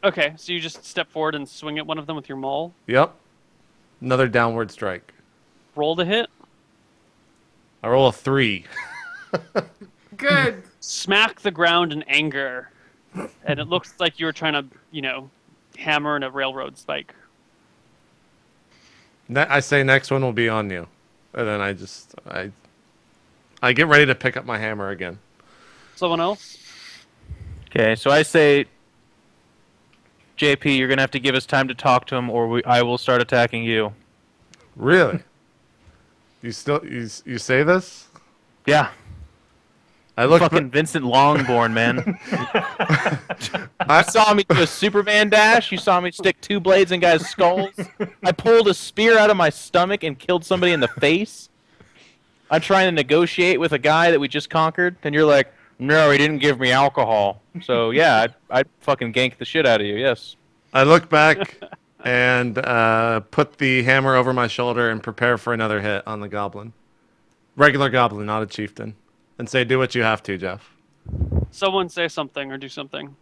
Okay, so you just step forward and swing at one of them with your maul. Yep. Another downward strike. Roll to hit. I roll a 3. Good. Smack the ground in anger, and it looks like you were trying to, hammer in a railroad spike. I say next one will be on you. And then I get ready to pick up my hammer again. Someone else? Okay, so I say, JP, you're gonna have to give us time to talk to him, or I will start attacking you. Really? You say this? Yeah. I look Fucking Vincent Longborn, man. You saw me do a Superman dash. You saw me stick 2 blades in guys' skulls. I pulled a spear out of my stomach and killed somebody in the face. I'm trying to negotiate with a guy that we just conquered, and you're like, no, he didn't give me alcohol. So, yeah, I'd fucking gank the shit out of you, yes. I look back and put the hammer over my shoulder and prepare for another hit on the goblin. Regular goblin, not a chieftain. And say, do what you have to, Jeff. Someone say something or do something.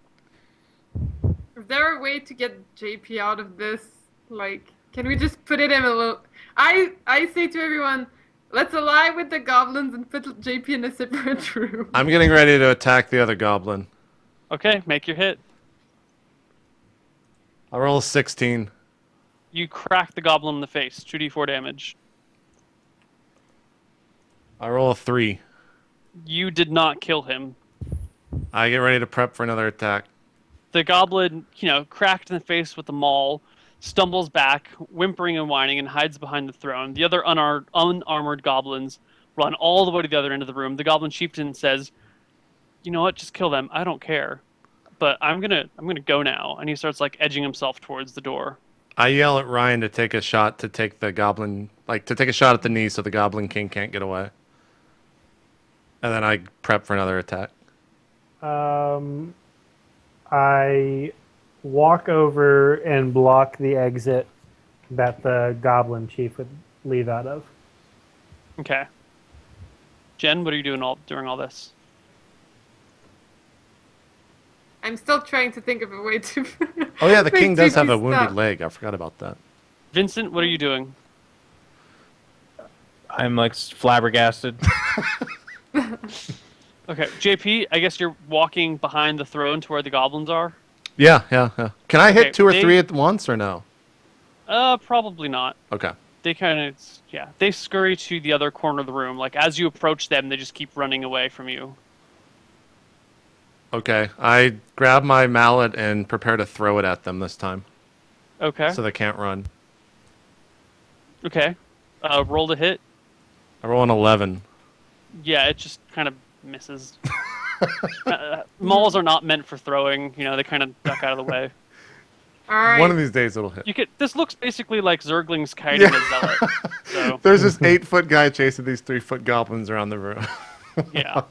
Is there a way to get JP out of this? Like, can we just put it in a little... I say to everyone, let's ally with the goblins and put JP in a separate room. I'm getting ready to attack the other goblin. Okay, make your hit. I roll a 16. You crack the goblin in the face. 2d4 damage. I roll a 3. You did not kill him. I get ready to prep for another attack. The goblin, cracked in the face with the maul, stumbles back, whimpering and whining, and hides behind the throne. The other unarmored goblins run all the way to the other end of the room. The goblin chieftain says, "You know what? Just kill them. I don't care. But I'm gonna go now." And he starts edging himself towards the door. I yell at Ryan to take a shot to take the goblin, to take a shot at the knee so the goblin king can't get away. And then I prep for another attack. I walk over and block the exit that the goblin chief would leave out of. Okay. Jen, what are you doing during all this? I'm still trying to think of a way to... Oh yeah, the make king does have JP a wounded stop. leg. I forgot about that. Vincent, what are you doing? I'm flabbergasted. Okay, JP, I guess you're walking behind the throne to where the goblins are? Yeah. Can I hit Okay, 2 or 3 at once or no? Probably not. Okay. They they scurry to the other corner of the room. As you approach them, they just keep running away from you. Okay. I grab my mallet and prepare to throw it at them this time. Okay. So they can't run. Okay. Roll to hit. I roll an 11. Yeah, it just kind of misses. Mauls are not meant for throwing. They kind of duck out of the way. Alright. One of these days it'll hit. This looks basically like Zergling's kiting a zealot. So, There's this 8-foot guy chasing these 3-foot goblins around the room. yeah.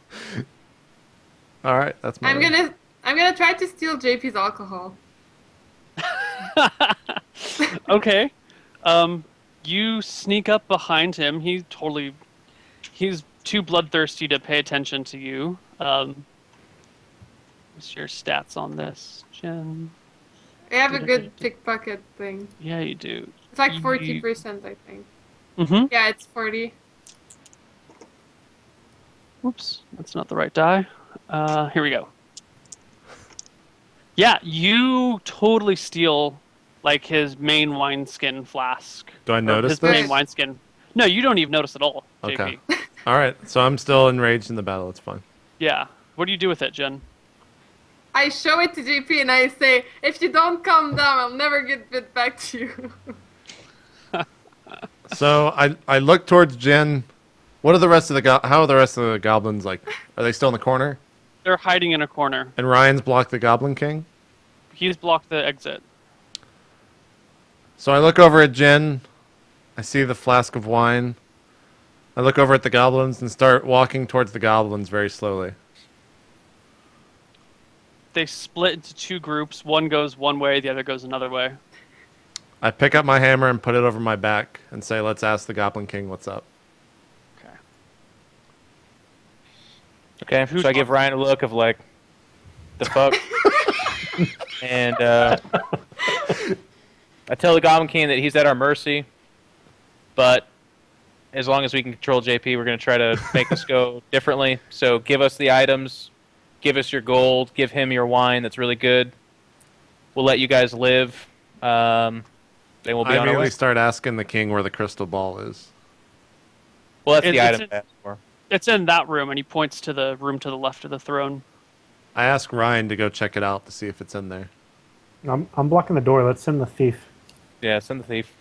All right, that's my. I'm gonna try to steal JP's alcohol. Okay. You sneak up behind him. He's too bloodthirsty to pay attention to you. What's your stats on this, Jen? I have a good pickpocket thing. Yeah, you do. It's like 40%, I think. Mm-hmm. Yeah, it's 40. Whoops, that's not the right die. Here we go. Yeah, you totally steal his main wineskin flask. Do I notice his this? main wineskin. No, you don't even notice at all, JP. Okay. All right, so I'm still enraged in the battle. It's fine. Yeah. What do you do with it, Jen? I show it to JP and I say, if you don't calm down, I'll never get bit back to you. So I look towards Jen. What are the rest of how are the rest of the goblins like? Are they still in the corner? They're hiding in a corner. And Ryan's blocked the Goblin King? He's blocked the exit. So I look over at Jen. I see the flask of wine. I look over at the goblins and start walking towards the goblins very slowly. They split into 2 groups. One goes one way, the other goes another way. I pick up my hammer and put it over my back and say, let's ask the Goblin King what's up. Okay. Okay, so I give Ryan a look of the fuck? And I tell the Goblin King that he's at our mercy, but as long as we can control JP, we're going to try to make this go differently. So give us the items, give us your gold, give him your wine that's really good. We'll let you guys live. Then we'll be I on our way. immediately start asking the king where the crystal ball is. Well, that's the It's item in- I asked for. It's in that room, and he points to the room to the left of the throne. I ask Ryan to go check it out to see if it's in there. I'm blocking the door. Let's send the thief. Yeah, send the thief.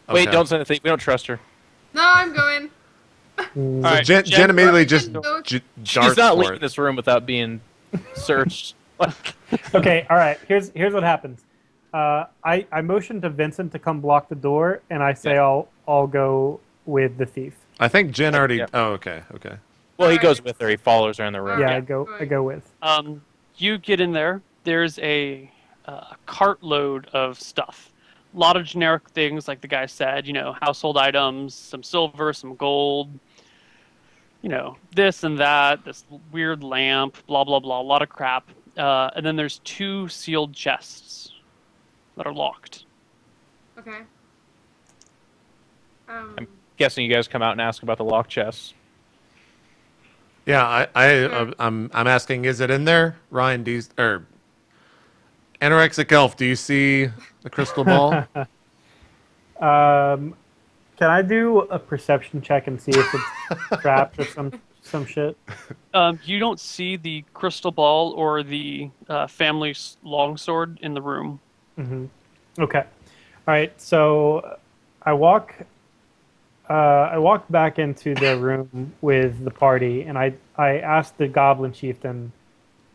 Wait, Okay. don't send the thief. We don't trust her. No, I'm going. Mm, All right, Jen immediately just Go. darts She's not for leaving it. this room without being searched. Okay, all right. Here's what happens. I motion to Vincent to come block the door, and I say I'll go with the thief. I think Jen already. Yeah. Oh, okay, okay. Well, he Alright. goes with her. He follows her in the room. Yeah, Okay. I go with. You get in there. There's a cartload of stuff. A lot of generic things, like the guy said. Household items, some silver, some gold. This and that. This weird lamp. Blah blah blah. A lot of crap. And then there's 2 sealed chests that are locked. Okay. Guessing you guys come out and ask about the lock chests. Yeah, I'm asking, is it in there, Ryan? Or Anorexic Elf? Do you see the crystal ball? Can I do a perception check and see if it's trapped or some shit? You don't see the crystal ball or the family longsword in the room. Mm-hmm. Okay. All right. So I walk back into the room with the party, and I asked the Goblin Chieftain,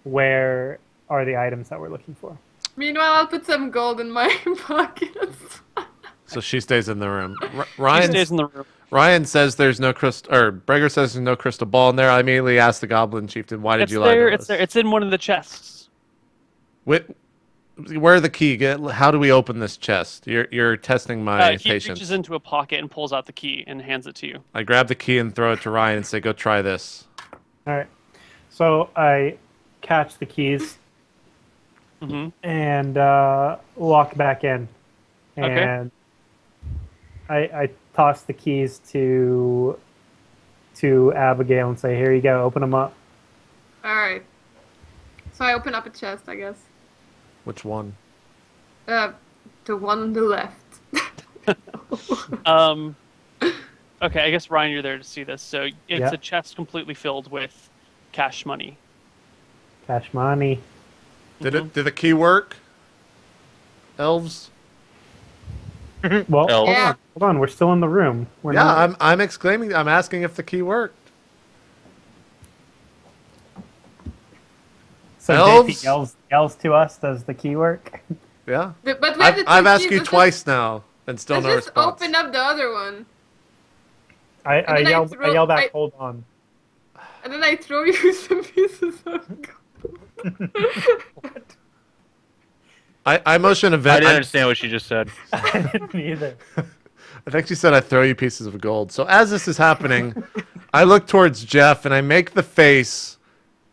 where are the items that we're looking for? Meanwhile, I'll put some gold in my pockets. So she stays in the room. He Ryan stays in the room. Ryan says there's no crystal, or Breger says there's no crystal ball in there. I immediately ask the Goblin Chieftain, why did It's you lie there. to It's us? there. It's in one of the chests. Where the key? How do we open this chest? You're testing my He patience. reaches into a pocket and pulls out the key and hands it to you. I grab the key and throw it to Ryan and say, go try this. All right. So I catch the keys Mm-hmm. and walk back in, Okay. and I toss the keys to Abigail and say, "Here you go. Open them up." All right. So I open up a chest, I guess. Which one? The one on the left. Okay, I guess Ryan, you're there to see this. So it's Yeah. a chest completely filled with cash money. Cash money. Did the key work? Elves? Well, Hell. Yeah. hold on. We're still in the room. We're Yeah, not. I'm exclaiming. I'm asking if the key worked. So Elves? JP yells to us. Does the key work? Yeah. But we have the two I've asked keys. you Let's twice now and still Let's no just response. open up the other one. I And then I yell back. I- Hold on. And then I throw you some pieces of gold. I motion a I vent. didn't understand what she just said. I didn't either. I think she said I throw you pieces of gold. So as this is happening, I look towards Jeff and I make the face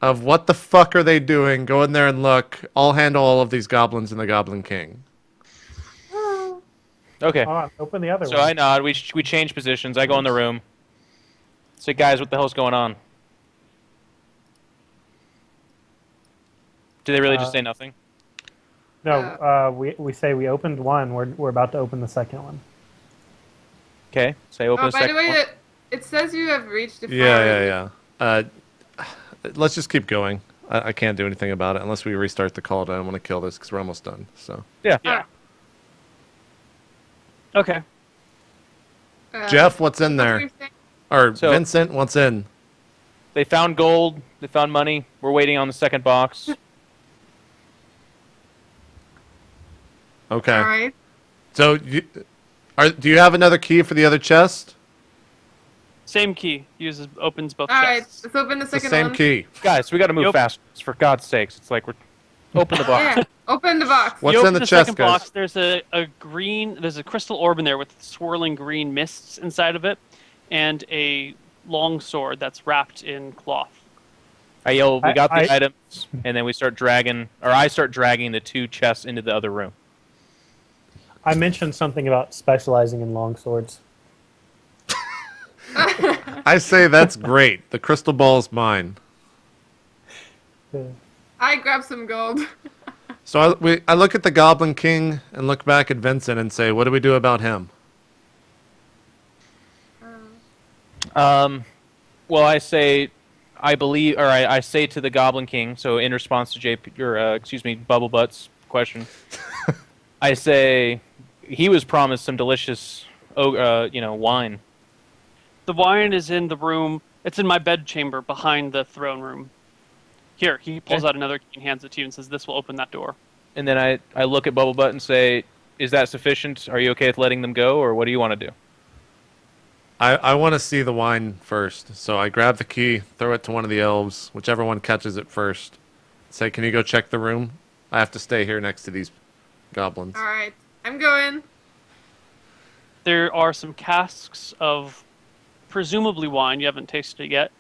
of what the fuck are they doing? Go in there and look. I'll handle all of these goblins and the Goblin King. Okay. Hold on. Open the other So one. I nod. We change positions. I go in the room. Say, guys, what the hell's going on? Did they really just say nothing? No, we say we opened one. We're about to open the second one. Okay. Say open Oh, a by the second way, one. it says you have reached the Yeah. Let's just keep going. I can't do anything about it unless we restart the call. I don't want to kill this because we're almost done. So Yeah. Okay. Jeff, what's in there? Or So- Vincent, what's in? They found gold. They found money. We're waiting on the second box. Okay. All right. So do you have another key for the other chest? Same key. Opens both All right. chests. Let's open the It's the second same one. key. Guys, we got to move Yep. fast. For God's sakes, it's like we're open the box. Yeah. Open the box. What's You in open the the chest, second guys? box. There's there's a crystal orb in there with swirling green mists inside of it, and a long sword that's wrapped in cloth. I yell, "We got the I- items," and then we start dragging, or I start dragging the 2 chests into the other room. I mentioned something about specializing in long swords. I say that's great. The crystal ball is mine. I grab some gold. So I look at the Goblin King and look back at Vincent and say, what do we do about him? Well, I say, I believe, or I say to the Goblin King. So in response to JP, or excuse me, Bubble Butt's question, I say he was promised some delicious, wine. The wine is in the room. It's in my bedchamber behind the throne room. Here, he pulls out another key and hands it to you and says, "This will open that door." And then I look at Bubble Butt and say, "Is that sufficient? Are you okay with letting them go, or what do you want to do?" I want to see the wine first. So I grab the key, throw it to one of the elves, whichever one catches it first. Say, can you go check the room? I have to stay here next to these goblins. All right, I'm going. There are some casks of presumably wine, you haven't tasted it yet,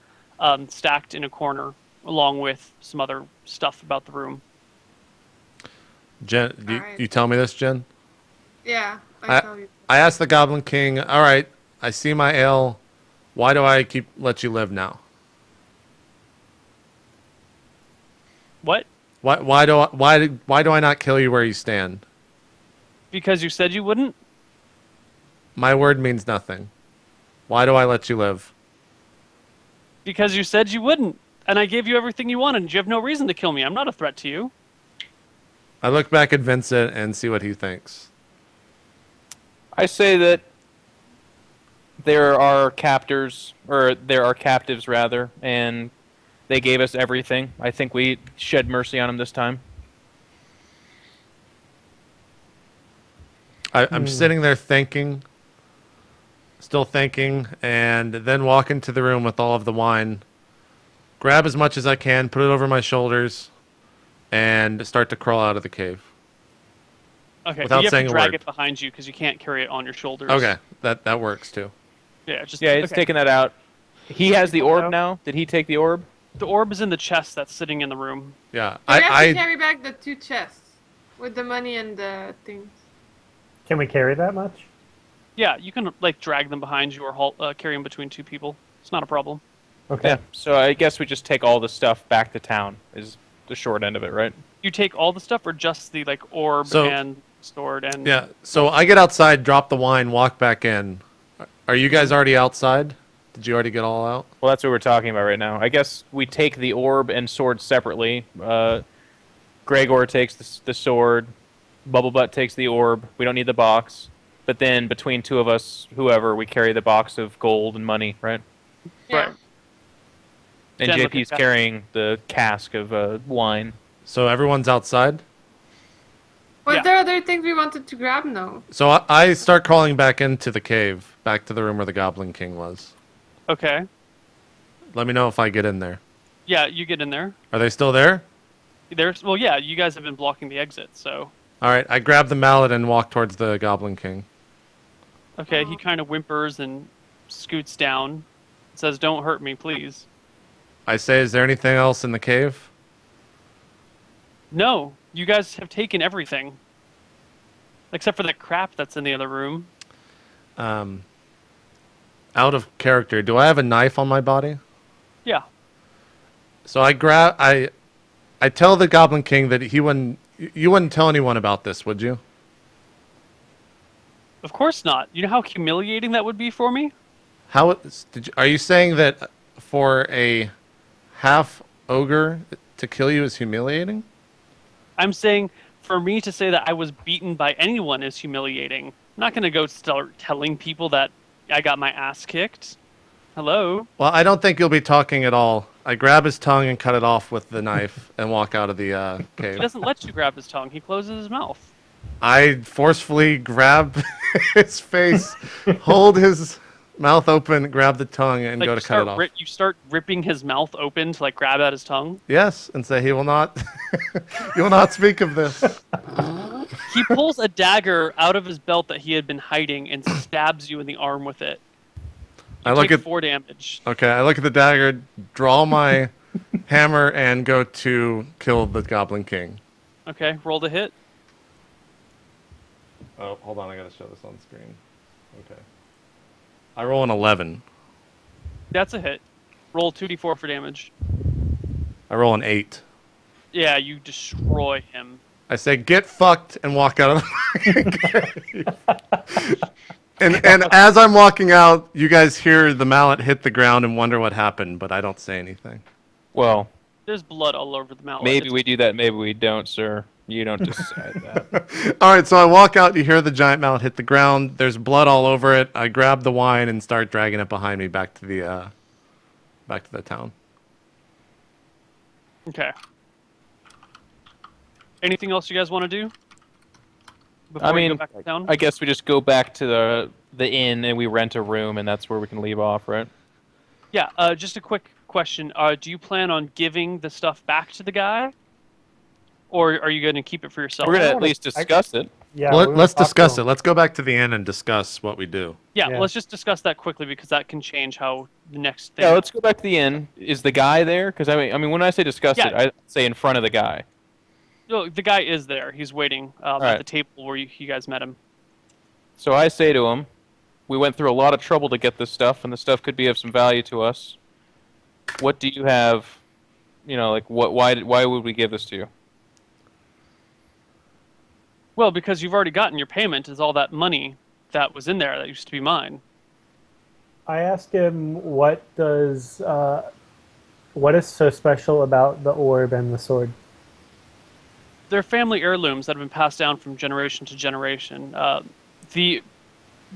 stacked in a corner, along with some other stuff about the room. Jen, Alright. you tell me this, Jen? Yeah, I tell you. I asked the Goblin King, all right, I see my ale. Why do I let you live now? What? Why do I not kill you where you stand? Because you said you wouldn't? My word means nothing. Why do I let you live? Because you said you wouldn't. And I gave you everything you wanted, and you have no reason to kill me. I'm not a threat to you. I look back at Vincent and see what he thinks. I say that there are captives rather, and they gave us everything. I think we shed mercy on them this time. I'm sitting there thinking, still thinking, and then walk into the room with all of the wine, grab as much as I can, put it over my shoulders, and start to crawl out of the cave. Okay, Without but you have saying to a drag word. it behind you because you can't carry it on your shoulders. Okay, that works too. Yeah, just Yeah, it's okay. taking that out. He has the orb No. now. Did he take the orb? The orb is in the chest that's sitting in the room. Yeah, We have to I carry back the 2 chests with the money and the things. Can we carry that much? Yeah, you can drag them behind you or carry them between 2 people. It's not a problem. Okay. Yeah. So I guess we just take all the stuff back to town. Is the short end of it, right? You take all the stuff, or just the orb So- and sword and yeah. So I get outside, drop the wine, walk back in. Are you guys already outside? Did you already get all out? Well, that's what we're talking about right now. I guess we take the orb and sword separately. Gregor takes the sword. Bubblebutt takes the orb. We don't need the box. But then between 2 of us, whoever, we carry the box of gold and money, right? Yeah. Right. And Jen, look JP's at that. carrying the cask of wine. So everyone's outside. Was Yeah. there other things we wanted to grab? No. So I start crawling back into the cave, back to the room where the Goblin King was. Okay. Let me know if I get in there. Yeah, you get in there. Are they still there? Well, yeah, you guys have been blocking the exit, so All right, I grab the mallet and walk towards the Goblin King. okay. He kind of whimpers and scoots down, says, "Don't hurt me, please." I say, is there anything else in the cave? No, you guys have taken everything, except for that crap that's in the other room. Out of character, do I have a knife on my body? Yeah. So I tell the Goblin King that you wouldn't tell anyone about this, would you? Of course not. You know how humiliating that would be for me? Are you saying that for a half ogre to kill you is humiliating? I'm saying for me to say that I was beaten by anyone is humiliating. I'm not going to go start telling people that I got my ass kicked. Hello? Well, I don't think you'll be talking at all. I grab his tongue and cut it off with the knife and walk out of the He cave. doesn't let you grab his tongue. He closes his mouth. I forcefully grab his face, hold his mouth open, grab the tongue, and go to cut it off. You start ripping his mouth open to grab at his tongue. Yes, and say he will not. You will not speak of this. He pulls a dagger out of his belt that he had been hiding and stabs you in the arm with it. I look Take at 4 damage. Okay, I look at the dagger, draw my hammer and go to kill the Goblin King. Okay, roll to hit. Oh, hold on, I gotta show this on screen. Okay. I roll an 11. That's a hit. Roll 2d4 for damage. I roll an 8. Yeah, you destroy him. I say, get fucked, and walk out of the cave. And as I'm walking out, you guys hear the mallet hit the ground and wonder what happened, but I don't say anything. Well, There's blood all over the mallet. maybe we do that, maybe we don't, sir. You don't decide that. All right, so I walk out, you hear the giant mallet hit the ground. There's blood all over it. I grab the wine and start dragging it behind me back to the town. Okay. Anything else you guys want to do? I we mean, go back to town? I guess we just go back to the inn and we rent a room, and that's where we can leave off, right? Yeah, just a quick question. Do you plan on giving the stuff back to the guy? Or are you going to keep it for yourself? We're gonna at least discuss it. Yeah. Well, we let's talk to discuss him. it. Let's go back to the inn and discuss what we do. Yeah, Yeah. let's just discuss that quickly because that can change how the next thing. Yeah, let's go back to the inn. Is the guy there? Because I mean, when I say discuss Yeah. it, I say in front of the guy. No, the guy is there. He's waiting at right. the table where you guys met him. So I say to him, we went through a lot of trouble to get this stuff, and the stuff could be of some value to us. What do you have? You know, like what? Why would we give this to you? Well, because you've already gotten your payment is all that money that was in there that used to be mine. I asked him what is so special about the orb and the sword. They're family heirlooms that have been passed down from generation to generation.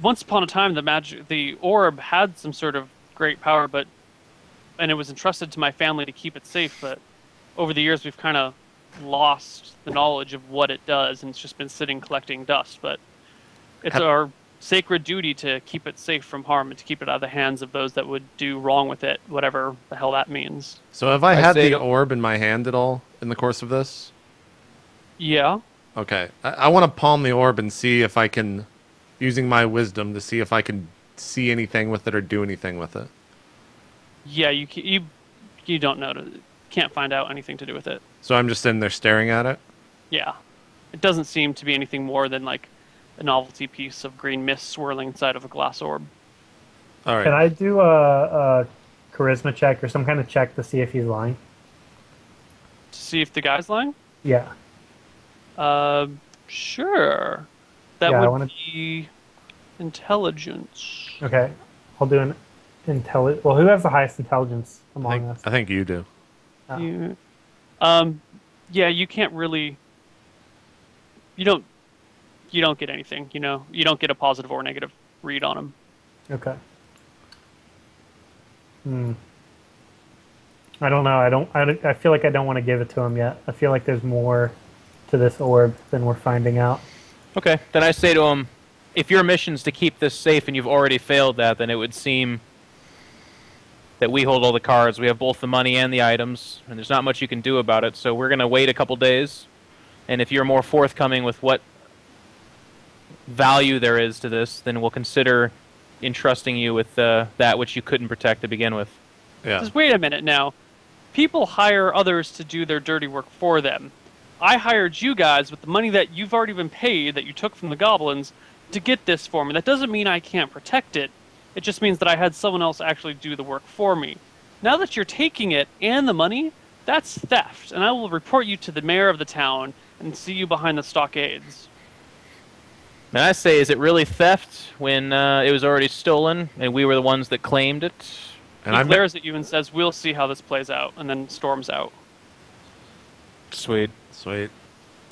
Once upon a time, the orb had some sort of great power, and it was entrusted to my family to keep it safe. But over the years, we've kind of lost the knowledge of what it does, and it's just been sitting collecting dust. But it's our sacred duty to keep it safe from harm and to keep it out of the hands of those that would do wrong with it, whatever the hell that means. So have I I had say- the orb in my hand at all in the course of this? Yeah. Okay. I want to palm the orb and see if I can, using my wisdom, to see if I can see anything with it or do anything with it. Yeah, you don't know. Can't find out anything to do with it. So I'm just in there staring at it? Yeah. It doesn't seem to be anything more than like a novelty piece of green mist swirling inside of a glass orb. All right. Can I do a charisma check or some kind of check to see if he's lying? To see if the guy's lying? Yeah. Sure. That Yeah, I would wanna- be intelligence. Okay. I'll do an intelligence. Well, who has the highest intelligence among us? I think you do. Oh. Yeah, you can't really. You don't get anything. You know, you don't get a positive or negative read on him. Okay. I don't know. I feel like I don't want to give it to him yet. I feel like there's more to this orb than we're finding out. Okay, then I say to him, if your mission's to keep this safe and you've already failed that, then it would seem that we hold all the cards. We have both the money and the items, and there's not much you can do about it. So we're going to wait a couple days, and if you're more forthcoming with what value there is to this, then we'll consider entrusting you with that which you couldn't protect to begin with. Yeah. Just wait a minute now. People hire others to do their dirty work for them. I hired you guys with the money that you've already been paid that you took from the goblins to get this for me. That doesn't mean I can't protect it. It just means that I had someone else actually do the work for me. Now that you're taking it and the money, that's theft, and I will report you to the mayor of the town and see you behind the stockades. And I say, is it really theft when it was already stolen and we were the ones that claimed it? And He I'm glares at you and says, "We'll see how this plays out," and then storms out. Sweet. Sweet.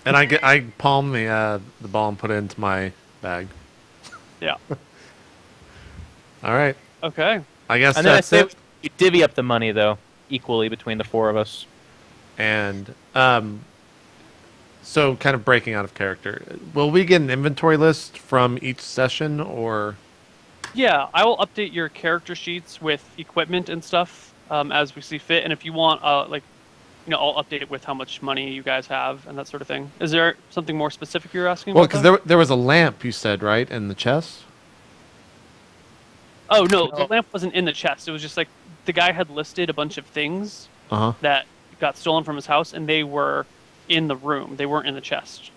And I palm the ball and put it into my bag. Yeah. All right. Okay. I guess And then I that's say it. you divvy up the money, though, equally between the four of us. And so kind of breaking out of character. Will we get an inventory list from each session or? Yeah, I will update your character sheets with equipment and stuff as we see fit. And if you want, I'll update it with how much money you guys have and that sort of thing. Is there something more specific you're asking Well, about? because there was a lamp you said, right, in the chest. Oh, no, the lamp wasn't in the chest. It was just like the guy had listed a bunch of things that got stolen from his house, and they were in the room. They weren't in the chest.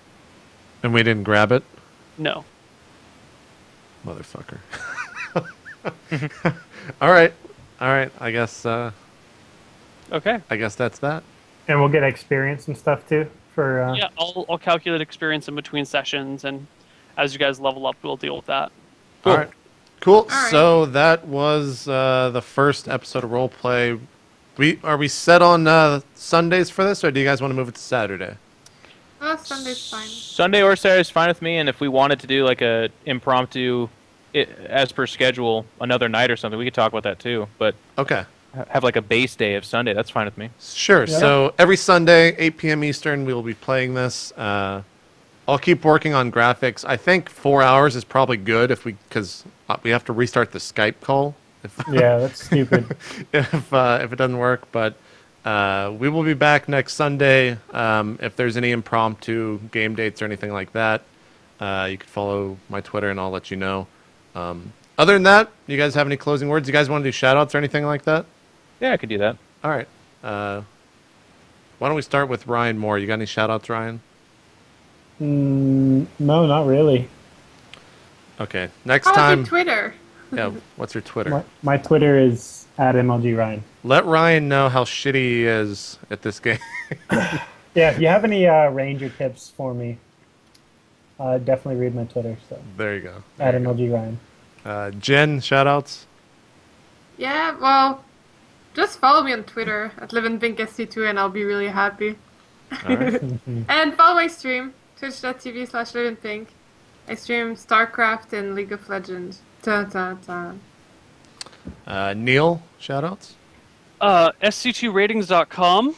And we didn't grab it? No. Motherfucker. All right. I guess Okay. I guess that's that. And we'll get experience and stuff too for. Yeah, I'll calculate experience in between sessions, and as you guys level up, we'll deal with that. All right. Cool. right. So that was the first episode of Roleplay. Are we set on Sundays for this, or do you guys want to move it to Saturday? Oh, Sunday's fine. Sunday or Saturday is fine with me, and if we wanted to do like a impromptu, as per schedule, another night or something, we could talk about that too. But Okay. have like a base day of Sunday. That's fine with me. Sure. Yeah. So every Sunday, 8 p.m. Eastern, we will be playing this. I'll keep working on graphics. I think 4 hours is probably good because we have to restart the Skype call Yeah, that's stupid. if it doesn't work. But we will be back next Sunday. If there's any impromptu game dates or anything like that, you can follow my Twitter and I'll let you know. Other than that, you guys have any closing words? You guys want to do shout-outs or anything like that? Yeah, I could do that. All right. Why don't we start with Ryan Moore? You got any shout-outs, Ryan? No, not really. Okay. Next How about time. your Twitter? Yeah. What's your Twitter? My Twitter is @MLGRyan. Let Ryan know how shitty he is at this game. Yeah, if you have any Ranger tips for me, definitely read my Twitter. So There you go. @MLGRyan. Jen, shout-outs? Yeah, well, just follow me on Twitter at LivinPink SC2 and I'll be really happy. All right. And follow my stream, twitch.tv/LivinPink. I stream StarCraft and League of Legends. Dun, dun, dun. Neil, shout-outs? SC2Ratings.com.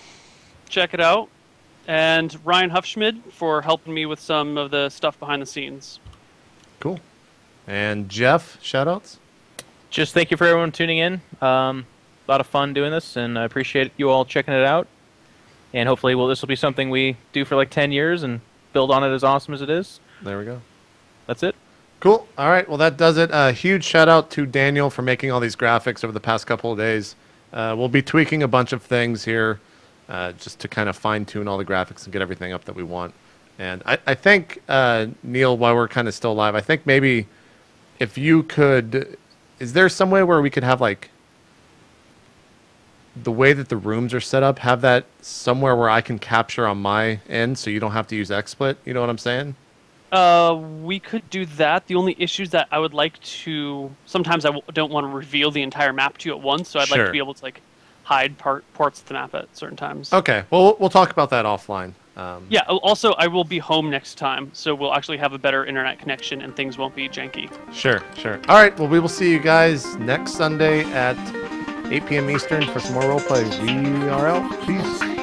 Check it out. And Ryan Huffschmid for helping me with some of the stuff behind the scenes. Cool. And Jeff, shout-outs? Just thank you for everyone tuning in. A lot of fun doing this, and I appreciate you all checking it out. And hopefully, this will be something we do for like 10 years and build on it as awesome as it is. There we go. That's it. Cool. All right. Well, that does it. Huge shout-out to Daniel for making all these graphics over the past couple of days. We'll be tweaking a bunch of things here just to kind of fine-tune all the graphics and get everything up that we want. And I think, Neil, while we're kind of still live, I think maybe if you could... Is there some way where we could have, like, the way that the rooms are set up, have that somewhere where I can capture on my end so you don't have to use XSplit? You know what I'm saying? We could do that. The only issue is that I would like to... Sometimes I don't want to reveal the entire map to you at once, so I'd like Sure. to be able to like hide parts of the map at certain times. Okay. Well, we'll talk about that offline. Yeah, also, I will be home next time, so we'll actually have a better internet connection and things won't be janky. Sure. All right. Well, we will see you guys next Sunday at 8 p.m. Eastern for some more roleplay. We are out. Peace.